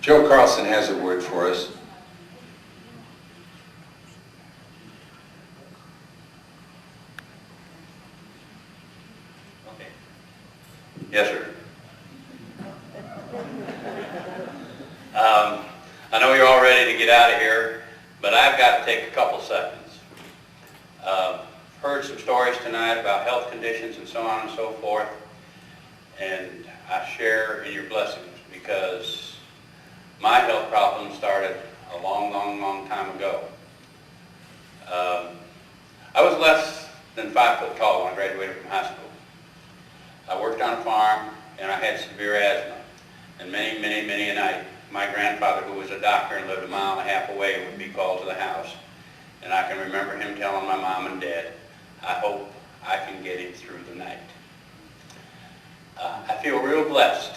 Joe Carlson has a word for us. Okay. Yes, sir. I know you're all ready to get out of here, but I've got to take a couple seconds. Heard some stories tonight about health conditions and so on and so forth, and I share in your blessings because my health problem started a long, long, long time ago. I was less than 5 foot tall when I graduated from high school. I worked on a farm and I had severe asthma, and many, many, many a night my grandfather, who was a doctor and lived a mile and a half away, would be called to the house, and I can remember him telling my mom and dad, "I hope I can get him through the night." I feel real blessed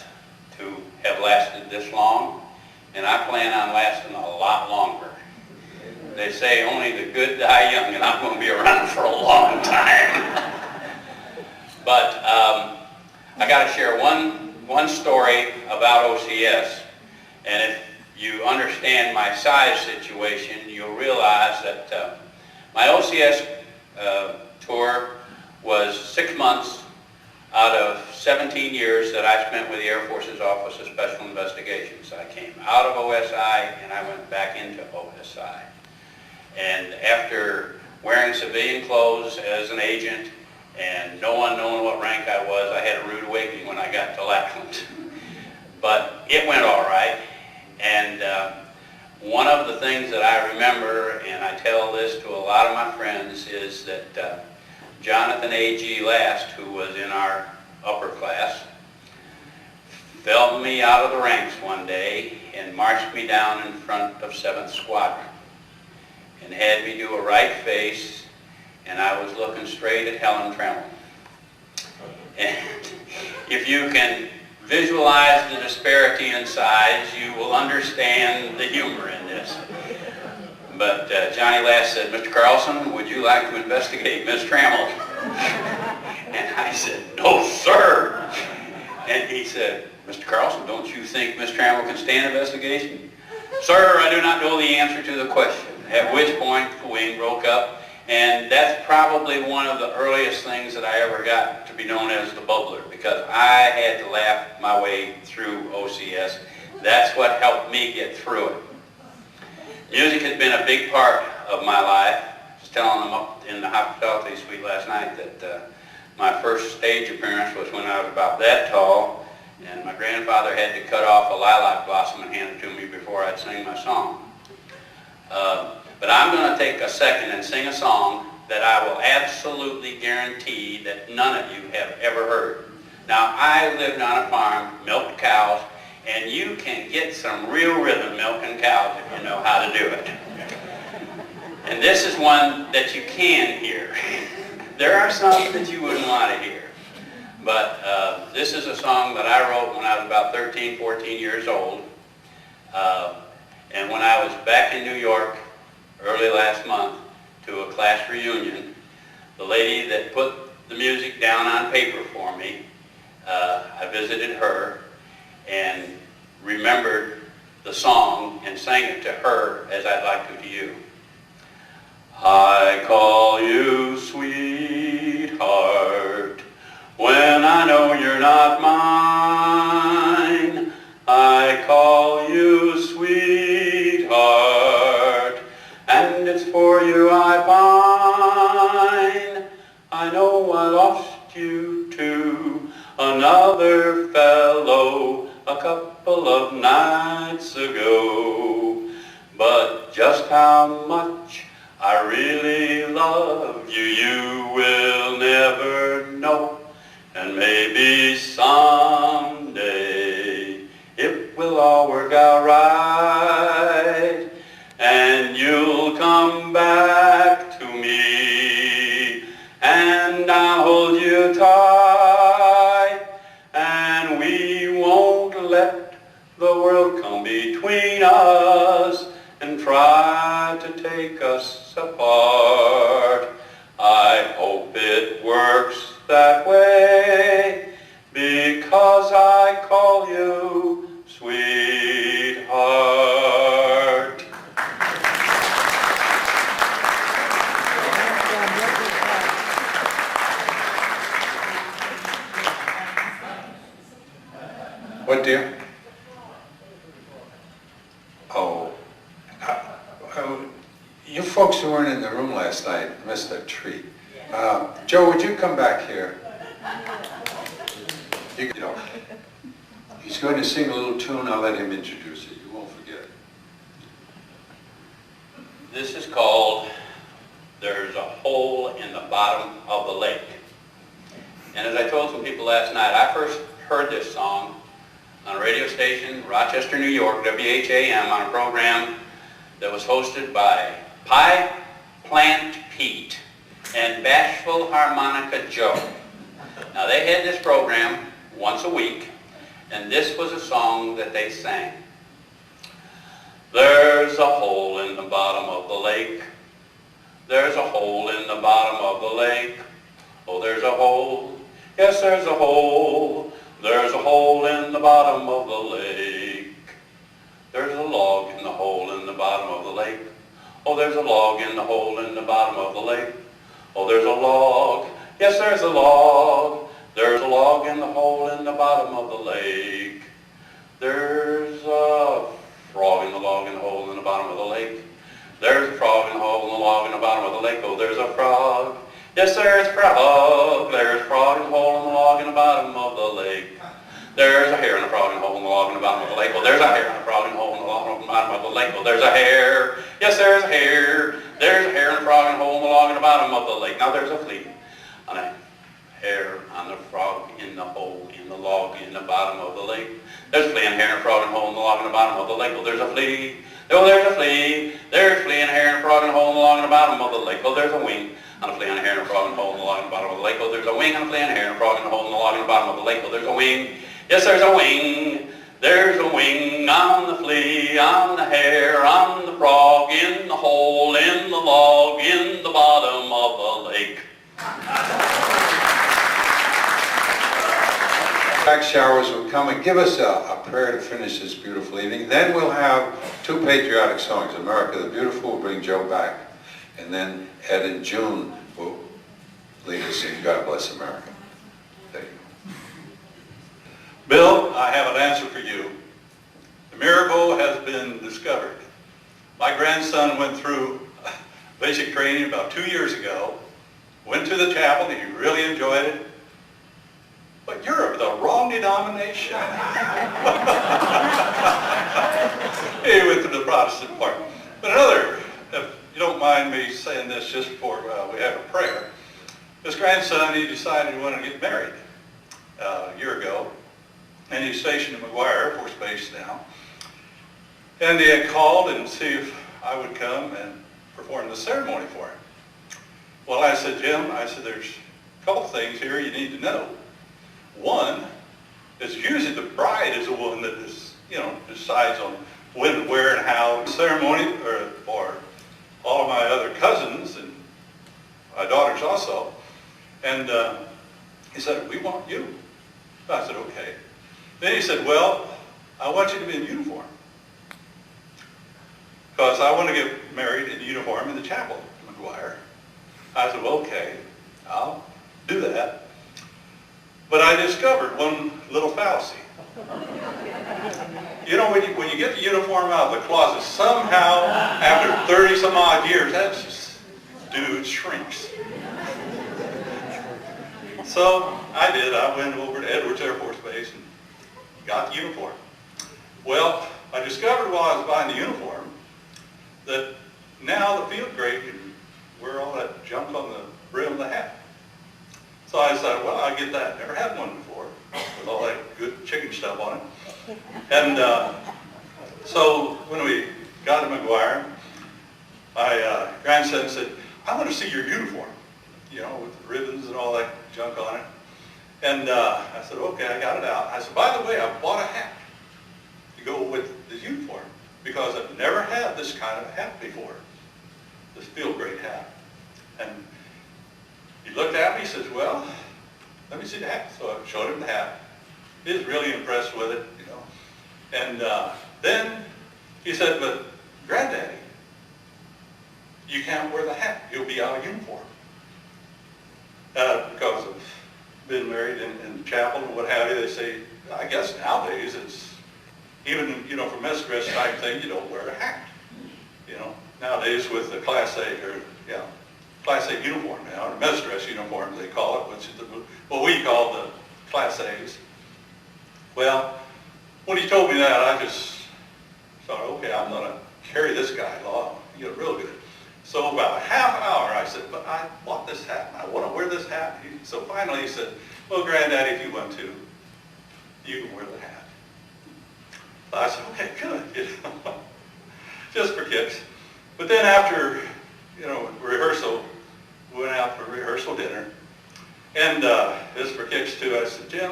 to have lasted this long, and I plan on lasting a lot longer. They say only the good die young, and I'm going to be around for a long time. But I got to share one story about OCS, and if you understand my size situation, you'll realize that my OCS tour was 6 months out of 17 years that I spent with the Air Force's Office of Special Investigations. I came out of OSI and I went back into OSI. And after wearing civilian clothes as an agent and no one knowing what rank I was, I had a rude awakening when I got to Lackland. But it went all right. And one of the things that I remember, and I tell this to a lot of my friends, is that Jonathan A.G. Last, who was in our upper class, felled me out of the ranks one day and marched me down in front of 7th Squadron and had me do a right face, and I was looking straight at Helen Tremel. And if you can visualize the disparity in size, you will understand the humor in this. But Johnny Last said, "Mr. Carlson, would you like to investigate Miss Trammell?" And I said, "No, sir." And he said, "Mr. Carlson, don't you think Miss Trammell can stand investigation?" "Sir, I do not know the answer to the question." At which point the wing broke up, and that's probably one of the earliest things that I ever got to be known as the bubbler, because I had to laugh my way through OCS. That's what helped me get through it. Music has been a big part of my life. I was telling them up in the hospitality suite last night that my first stage appearance was when I was about that tall, and my grandfather had to cut off a lilac blossom and hand it to me before I'd sing my song. But I'm going to take a second and sing a song that I will absolutely guarantee that none of you have ever heard. Now, I lived on a farm, milked cows, and you can get some real rhythm milking cows if you know how to do it. And this is one that you can hear. There are some that you wouldn't want to hear. But this is a song that I wrote when I was about 13, 14 years old. And when I was back in New York early last month to a class reunion, the lady that put the music down on paper for me, I visited her and remembered the song and sang it to her as I'd like to you. I call you sweetheart when I know you're not mine. I call you sweetheart, and it's for you I pine. I know I lost you to another fellow a couple of nights ago, but just how much I really love you, you will never know, and maybe someday it will all work out right, and you'll come back to me, and I'll hold you tight, and we won't let the world come between us and try to take us apart. I hope it works that way, because I call you sweetheart. What, dear? Oh, you folks who weren't in the room last night missed a treat. Joe, would you come back here? You know, he's going to sing a little tune. I'll let him introduce it. You won't forget it. This is called There's a Hole in the Bottom of the Lake. And as I told some people last night, I first heard this song on a radio station, Rochester, New York, WHAM, on a program that was hosted by Pie Plant Pete and Bashful Harmonica Joe. Now they had this program once a week, and this was a song that they sang. There's a hole in the bottom of the lake. There's a hole in the bottom of the lake. Oh, there's a hole. Yes, there's a hole. There's a hole in the bottom of the lake. There's a log in the hole in the bottom of the lake. Oh, there's a log in the hole in the bottom of the lake. Oh, there's a log. Yes, there's a log. There's a log in the hole in the bottom of the lake. There's a frog in the log in the hole in the bottom of the lake. There's a frog in the hole in the log in the bottom of the lake. Oh, there's a frog. Yes, there's a frog. There's a frog in the hole in the log in the bottom of the lake. There's a hare in the frog in the hole in the log in the bottom of the lake. Oh, there's a hare in the frog in the hole in the log in the bottom of the lake. Oh, there's a hare. Yes, there's a hare. There's a hare in the frog in the hole in the log in the bottom of the lake. Now there's a flea on a hare on the frog in the hole in the log in the bottom of the lake. There's a flea and a hare and a frog and a hole in the log in the bottom of the lake. Oh, there's a flea. Oh, there's a flea. There's a flea and a hare and a frog and a hole in the log in the bottom of the lake. Oh, there's a wing on a flea and a hare and a frog and a hole in the log in the bottom of the lake. Oh, there's a wing on a flea and a hare and a frog and a hole in the log in the bottom of the lake. Oh, there's a wing. Yes, there's a wing. There's a wing on the flea, on the hare, on the frog, in the hole, in the log, in the bottom of the lake. Back showers will come and give us a prayer to finish this beautiful evening. Then we'll have two patriotic songs. America the Beautiful will bring Joe back. And then Ed and June will lead us in God Bless America. There you go. Bill, I have an answer for you. The miracle has been discovered. My grandson went through basic training about 2 years ago, went to the chapel, he really enjoyed it, but you're of the wrong denomination. He went to the Protestant part. But another, if you don't mind me saying this just before we have a prayer, this grandson, he decided he wanted to get married a year ago. And he's stationed at McGuire Air Force Base now. And they had called and see if I would come and perform the ceremony for him. Well, I said, Jim, I said, there's a couple things here you need to know. One is usually the bride is the one that is, decides on when, where, and how. The ceremony for all of my other cousins and my daughters also. And he said, we want you. I said, okay. Then he said, well, I want you to be in uniform. Because I want to get married in uniform in the chapel at McGuire. I said, well, okay, I'll do that. But I discovered one little fallacy. When you get the uniform out of the closet, somehow, after 30 some odd years, that dude shrinks. So I did. I went over to Edwards Air Force Base and got the uniform. Well, I discovered while I was buying the uniform that now the field grade can wear all that junk on the brim of the hat. So I decided, well, I'll get that. Never had one before with all that good chicken stuff on it. And so when we got to McGuire, my grandson said, I want to see your uniform, with the ribbons and all that junk on it. And I said, okay, I got it out. I said, by the way, I bought a hat to go with the uniform because I've never had this kind of hat before, this field grade hat. And he looked at me, he says, well, let me see the hat. So I showed him the hat. He was really impressed with it, And then he said, but Granddaddy, you can't wear the hat. You'll be out of uniform. Because of being married in chapel and what have you, they say I guess nowadays it's, even, you know, for mess dress type thing, you don't wear a hat. You know, nowadays with the Class A, or, yeah, Class A uniform now, or mess dress uniform they call it, which is what we call the Class A's. Well, when he told me that, I just thought, okay, I'm gonna carry this guy along, get real good. So about a half hour, I said, but I bought this hat, and I want to wear this hat. So finally he said, well, Granddaddy, if you want to, you can wear the hat. I said, okay, good, you know, just for kicks. But then after, you know, rehearsal, we went out for rehearsal dinner, and just for kicks too, I said, Jim,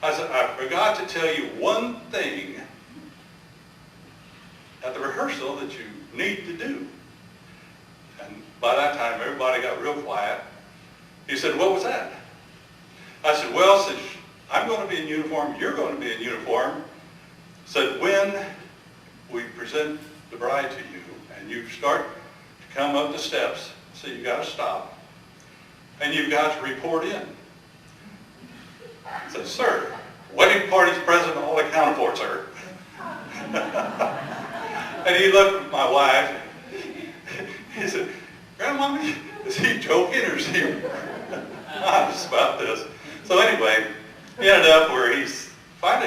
I said, I forgot to tell you one thing at the rehearsal that you need to do. And by that time, everybody got real quiet. He said, what was that? I said, well, since I'm going to be in uniform, you're going to be in uniform. Said, when we present the bride to you, and you start to come up the steps, so you got to stop, and you've got to report in. I said, sir, wedding party's present, all accounted for, sir. And he looked at my wife, he said, Grandma, is he joking or is he honest about this? So anyway, he ended up where he's finally